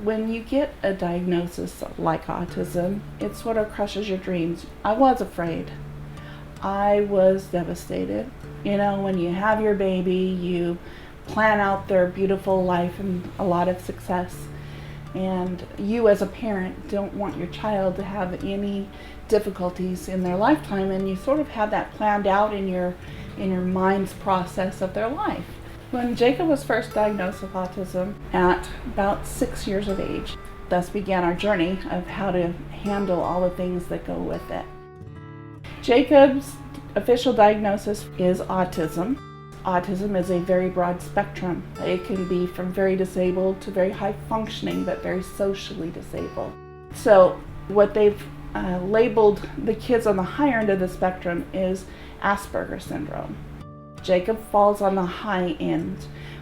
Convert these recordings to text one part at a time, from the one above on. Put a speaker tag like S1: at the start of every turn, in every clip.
S1: When you get a diagnosis like autism, it sort of crushes your dreams. I was afraid. I was devastated. You know, when you have your baby, you plan out their beautiful life and a lot of success. And you as a parent don't want your child to have any difficulties in their lifetime, and you sort of have that planned out in your mind's process of their life. When Jacob was first diagnosed with autism at about 6 years of age, thus began our journey of how to handle all the things that go with it. Jacob's official diagnosis is autism. Autism is a very broad spectrum. It can be from very disabled to very high functioning, but very socially disabled. So what they've labeled the kids on the higher end of the spectrum is Aspergers syndrome. Jacob falls on the high end,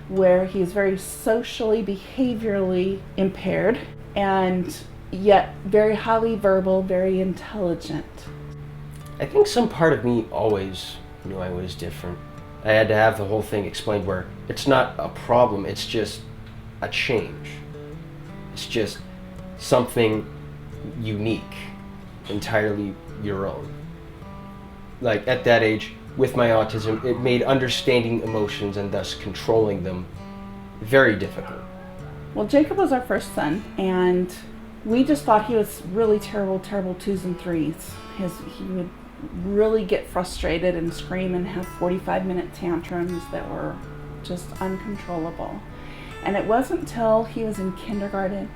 S1: where he's very socially, behaviorally impaired, and yet very highly verbal, very intelligent.
S2: I think some part of me always knew I was different. I had to have the whole thing explained where it's not a problem, it's just a change. It's just something unique, entirely your own. Like at that age, with my autism, it made understanding emotions and thus controlling them very difficult.
S1: Well, Jacob was our first son, and we just thought he was really terrible 2s and 3s. He would really get frustrated and scream and have 45-minute tantrums that were just uncontrollable. And it wasn't until he was in kindergarten,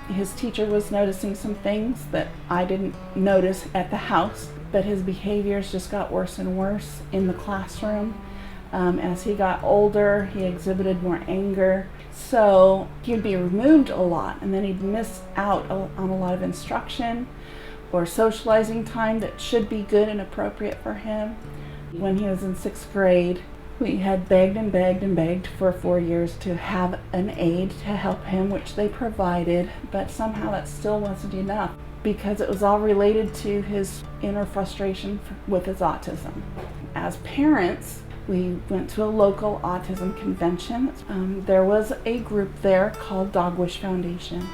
S1: his teacher was noticing some things that I didn't notice at the house, but his behaviors just got worse and worse in the classroom. As he got older, he exhibited more anger. So he'd be removed a lot, and then he'd miss out on a lot of instruction or socializing time that should be good and appropriate for him. When he was in 6th grade, we had begged and begged and begged for 4 years to have an aide to help him, which they provided, but somehow that still wasn't enough because it was all related to his inner frustration with his autism. As parents, we went to a local autism convention. There was a group there called Dogwish Foundation.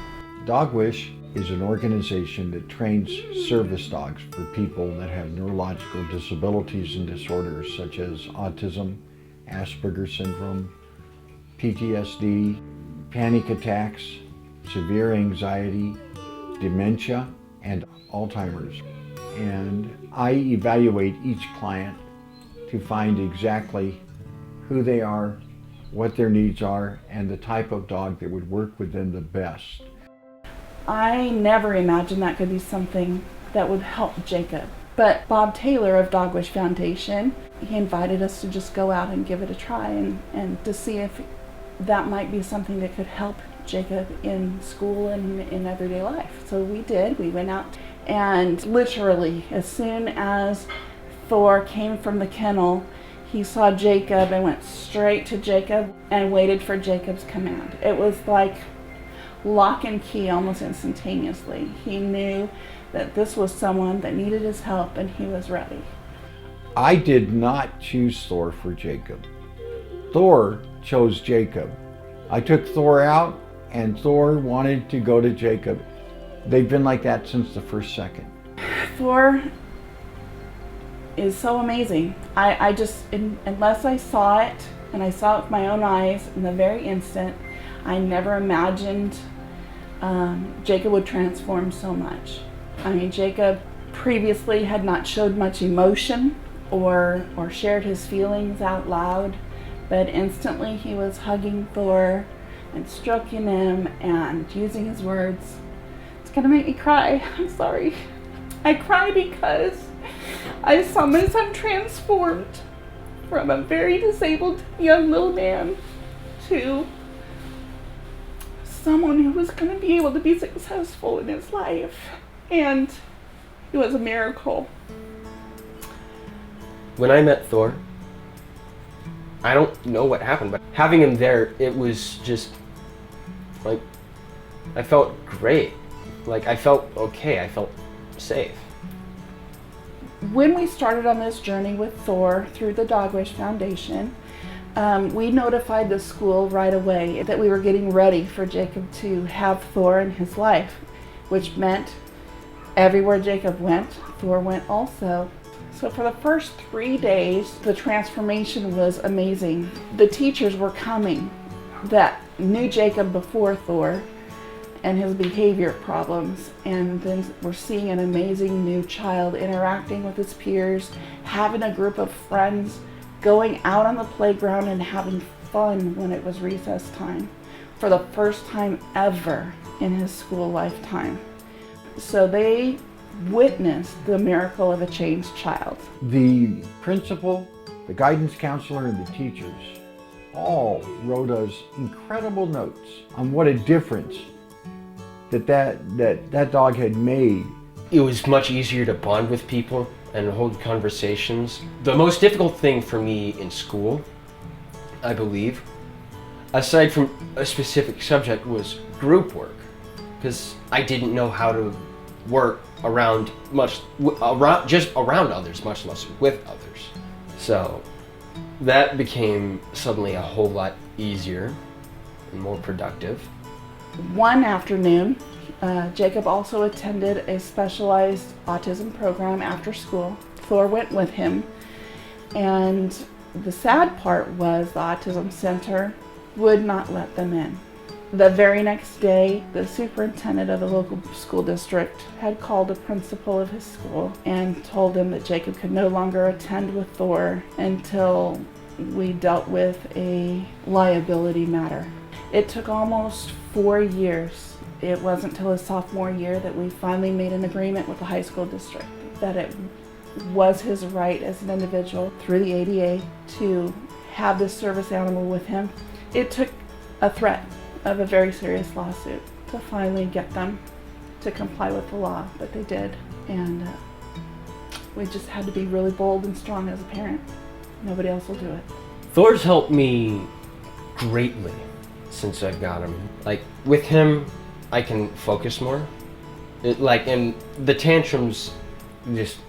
S3: Dogwish is an organization that trains service dogs for people that have neurological disabilities and disorders such as autism, Asperger's syndrome, PTSD, panic attacks, severe anxiety, dementia, and Alzheimer's. And I evaluate each client to find exactly who they are, what their needs are, and the type of dog that would work with them the best.
S1: I never imagined that could be something that would help Jacob. But Bob Taylor of Dogwish Foundation, he invited us to just go out and give it a try and to see if that might be something that could help Jacob in school and in everyday life. So we did. We went out, and literally as soon as Thor came from the kennel, he saw Jacob and went straight to Jacob and waited for Jacob's command. It was like lock and key almost instantaneously. He knew that this was someone that needed his help, and he was ready.
S3: I did not choose Thor for Jacob. Thor chose Jacob. I took Thor out, and Thor wanted to go to Jacob. They've been like that since the first second.
S1: Thor is so amazing. I just, unless I saw it, and I saw it with my own eyes in the very instant, I never imagined Jacob would transform so much. I mean, Jacob previously had not showed much emotion or shared his feelings out loud, but instantly he was hugging Thor and stroking him and using his words. It's gonna make me cry. I'm sorry. I cry because I saw my son transformed from a very disabled young little man to someone who was going to be able to be successful in his life. And it was a miracle.
S2: When I met Thor, I don't know what happened, but having him there, it was just like, I felt great. Like, I felt okay, I felt safe.
S1: When we started on this journey with Thor through the Dogwish Foundation, We notified the school right away that we were getting ready for Jacob to have Thor in his life, which meant everywhere Jacob went, Thor went also. So for the first 3 days, the transformation was amazing. The teachers were coming that knew Jacob before Thor and his behavior problems, and then we're seeing an amazing new child interacting with his peers, having a group of friends, going out on the playground and having fun when it was recess time for the first time ever in his school lifetime. So they witnessed the miracle of a changed child.
S3: The principal, the guidance counselor, and the teachers all wrote us incredible notes on what a difference that dog had made.
S2: It was much easier to bond with people and hold conversations. The most difficult thing for me in school, I believe, aside from a specific subject, was group work, because I didn't know how to work around others, much less with others. So that became suddenly a whole lot easier and more productive.
S1: One afternoon, Jacob also attended a specialized autism program after school. Thor went with him, and the sad part was the autism center would not let them in. The very next day, the superintendent of the local school district had called the principal of his school and told him that Jacob could no longer attend with Thor until we dealt with a liability matter. It took almost 4 years. It wasn't until his sophomore year that we finally made an agreement with the high school district that it was his right as an individual through the ADA to have this service animal with him. It took a threat of a very serious lawsuit to finally get them to comply with the law, but they did. And we just had to be really bold and strong as a parent. Nobody else will do it.
S2: Thor's helped me greatly since I've got him. Like, with him, I can focus more. And the tantrums just,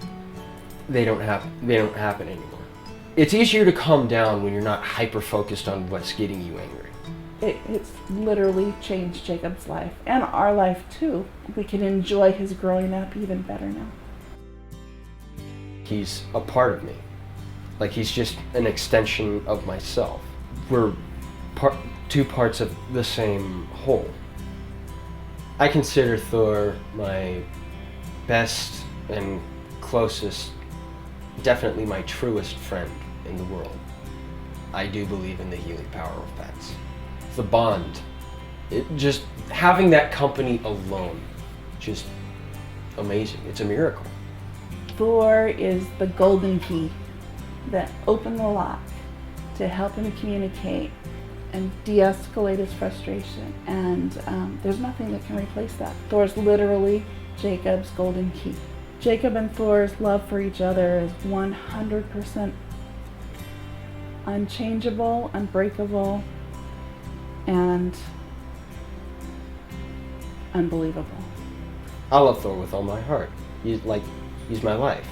S2: they don't happen anymore. It's easier to calm down when you're not hyper-focused on what's getting you angry.
S1: It's literally changed Jacob's life and our life too. We can enjoy his growing up even better now.
S2: He's a part of me. Like, he's just an extension of myself. We're two parts of the same whole. I consider Thor my best and closest, definitely my truest friend in the world. I do believe in the healing power of pets. The bond, just having that company alone, just amazing. It's a miracle.
S1: Thor is the golden key that opened the lock to help him communicate and de-escalate his frustration. And there's nothing that can replace that. Thor's literally Jacob's golden key. Jacob and Thor's love for each other is 100% unchangeable, unbreakable, and unbelievable.
S2: I love Thor with all my heart. He's my life.